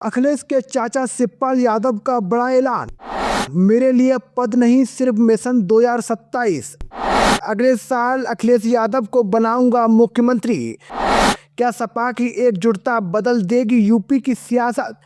अखिलेश के चाचा शिवपाल यादव का बड़ा ऐलान, मेरे लिए पद नहीं सिर्फ मिशन 2027। अगले साल अखिलेश यादव को बनाऊंगा मुख्यमंत्री। क्या सपा की एकजुटता बदल देगी यूपी की सियासत?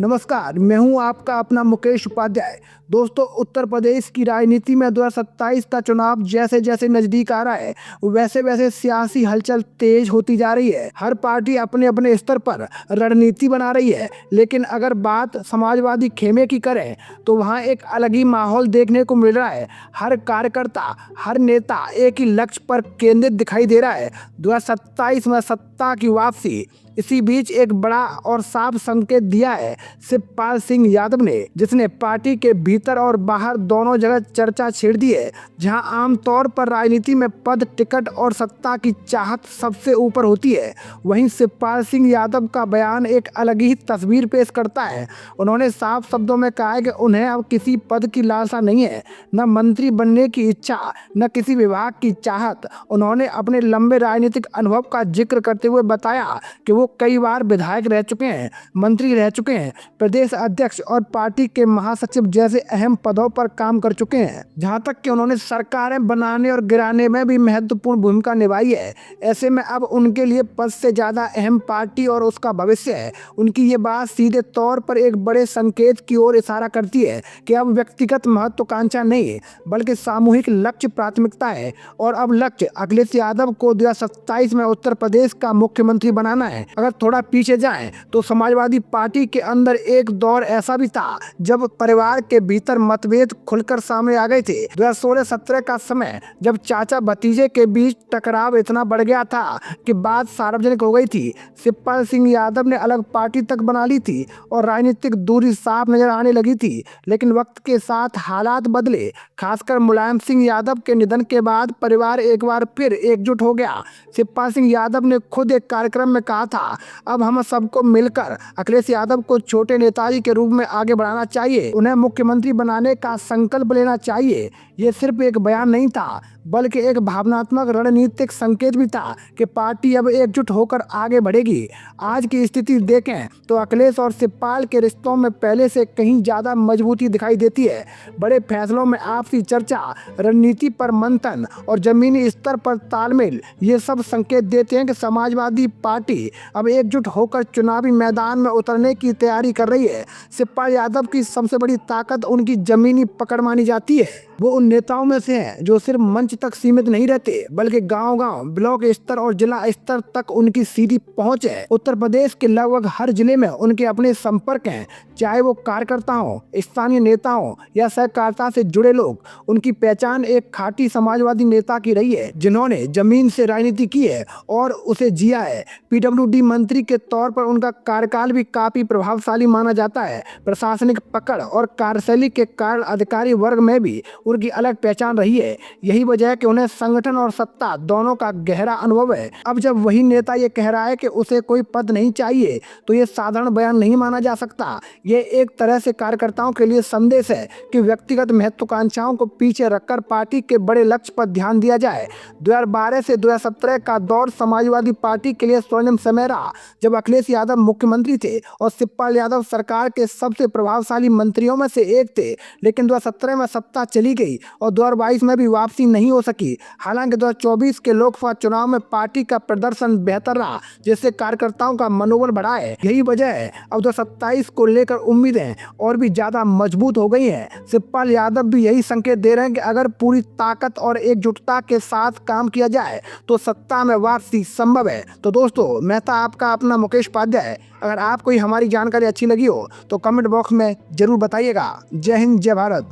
नमस्कार, मैं हूं आपका अपना मुकेश उपाध्याय। दोस्तों, उत्तर प्रदेश की राजनीति में 2027 का चुनाव जैसे जैसे नजदीक आ रहा है, वैसे वैसे सियासी हलचल तेज होती जा रही है। हर पार्टी अपने अपने स्तर पर रणनीति बना रही है, लेकिन अगर बात समाजवादी खेमे की करें तो वहां एक अलग ही माहौल देखने को मिल रहा है। हर कार्यकर्ता, हर नेता एक ही लक्ष्य पर केंद्रित दिखाई दे रहा है, 2027 में सत्ता की वापसी। इसी बीच एक बड़ा और साफ संकेत दिया है शिवपाल सिंह यादव ने, जिसने पार्टी के भीतर और बाहर दोनों जगह चर्चा छेड़ दी है। जहां आमतौर पर राजनीति में पद, टिकट और सत्ता की चाहत सबसे ऊपर होती है, वहीं शिवपाल सिंह यादव का बयान एक अलग ही तस्वीर पेश करता है। उन्होंने साफ शब्दों में कहा है कि उन्हें अब किसी पद की लालसा नहीं है, न मंत्री बनने की इच्छा, न किसी विभाग की चाहत। उन्होंने अपने लंबे राजनीतिक अनुभव का जिक्र करते हुए बताया कि वो कई बार विधायक रह चुके हैं, मंत्री रह चुके हैं, प्रदेश अध्यक्ष और पार्टी के महासचिव जैसे अहम पदों पर काम कर चुके हैं। जहां तक कि उन्होंने सरकारें बनाने और गिराने में भी महत्वपूर्ण भूमिका निभाई है। ऐसे में अब उनके लिए पद से ज्यादा अहम पार्टी और उसका भविष्य है। उनकी ये बात सीधे तौर पर एक बड़े संकेत की ओर इशारा करती है कि अब व्यक्तिगत महत्वाकांक्षा नहीं है, बल्कि सामूहिक लक्ष्य प्राथमिकता है। और अब लक्ष्य अखिलेश यादव को 2027 में उत्तर प्रदेश का मुख्यमंत्री बनाना है। अगर थोड़ा पीछे जाएं तो समाजवादी पार्टी के अंदर एक दौर ऐसा भी था जब परिवार के भीतर मतभेद खुलकर सामने आ गए थे। 2016-17 का समय, जब चाचा भतीजे के बीच टकराव इतना बढ़ गया था कि बात सार्वजनिक हो गई थी। शिवपाल सिंह यादव ने अलग पार्टी तक बना ली थी और राजनीतिक दूरी साफ नजर आने लगी थी। लेकिन वक्त के साथ हालात बदले। खासकर मुलायम सिंह यादव के निधन के बाद परिवार एक बार फिर एकजुट हो गया। शिवपाल सिंह यादव ने खुद एक कार्यक्रम में कहा था, अब हम सबको मिलकर अखिलेश यादव को छोटे नेताजी के रूप में आगे बढ़ाना चाहिए, उन्हें मुख्यमंत्री बनाने का संकल्प लेना चाहिए। ये सिर्फ एक बयान नहीं था, बल्कि एक भावनात्मक रणनीतिक संकेत भी था कि पार्टी अब एकजुट होकर आगे बढ़ेगी। आज की स्थिति देखें तो अखिलेश और शिवपाल के रिश्तों में पहले से कहीं ज्यादा मजबूती दिखाई देती है। बड़े फैसलों में आपसी चर्चा, रणनीति पर मंथन और जमीनी स्तर पर तालमेल, ये सब संकेत देते हैं कि समाजवादी पार्टी अब एकजुट होकर चुनावी मैदान में उतरने की तैयारी कर रही है। शिवपाल यादव की सबसे बड़ी ताकत उनकी जमीनी पकड़ मानी जाती है। वो उन नेताओं में से हैं जो सिर्फ मंच तक सीमित नहीं रहते, बल्कि गांव-गांव, ब्लॉक स्तर और जिला स्तर तक उनकी सीधी पहुंच है। उत्तर प्रदेश के लगभग हर जिले में उनके अपने संपर्क हैं, चाहे वो कार्यकर्ता हो, स्थानीय नेता हो या सहकारिता से जुड़े लोग। उनकी पहचान एक खाटी समाजवादी नेता की रही है, जिन्होंने जमीन से राजनीति की है और उसे जिया है। पीडब्ल्यूडी मंत्री के तौर पर उनका कार्यकाल भी काफी प्रभावशाली माना जाता है। प्रशासनिक पकड़ और कार्यशैली के कारण अधिकारी वर्ग में भी उनकी अलग पहचान रही है। यही वजह है कि उन्हें संगठन और सत्ता दोनों का गहरा अनुभव है। अब जब वही नेता ये कह रहा है कि उसे कोई पद नहीं चाहिए, तो ये साधारण बयान नहीं माना जा सकता। ये एक तरह से कार्यकर्ताओं के लिए संदेश है कि व्यक्तिगत महत्वाकांक्षाओं को पीछे रखकर पार्टी के बड़े लक्ष्य पर ध्यान दिया जाए। 2012 से 2017 का दौर समाजवादी पार्टी के लिए स्वर्णिम समय रहा, जब अखिलेश यादव मुख्यमंत्री थे और शिवपाल यादव सरकार के सबसे प्रभावशाली मंत्रियों में से एक थे। लेकिन 2017 में सत्ता चली गई और 2022 में भी वापसी नहीं हो सकी। हालांकि 2024 के लोकसभा चुनाव में पार्टी का प्रदर्शन बेहतर रहा, जिससे कार्यकर्ताओं का मनोबल बढ़ा है। यही वजह है अब 2027 को लेकर उम्मीदें और भी ज्यादा मजबूत हो गई हैं। शिवपाल यादव भी यही संकेत दे रहे हैं कि अगर पूरी ताकत और एकजुटता के साथ काम किया जाए तो सत्ता में वापसी संभव है। तो दोस्तों, मैं था आपका अपना मुकेश उपाध्याय। अगर आपको हमारी जानकारी अच्छी लगी हो तो कमेंट बॉक्स में जरूर बताइएगा। जय हिंद, जय भारत।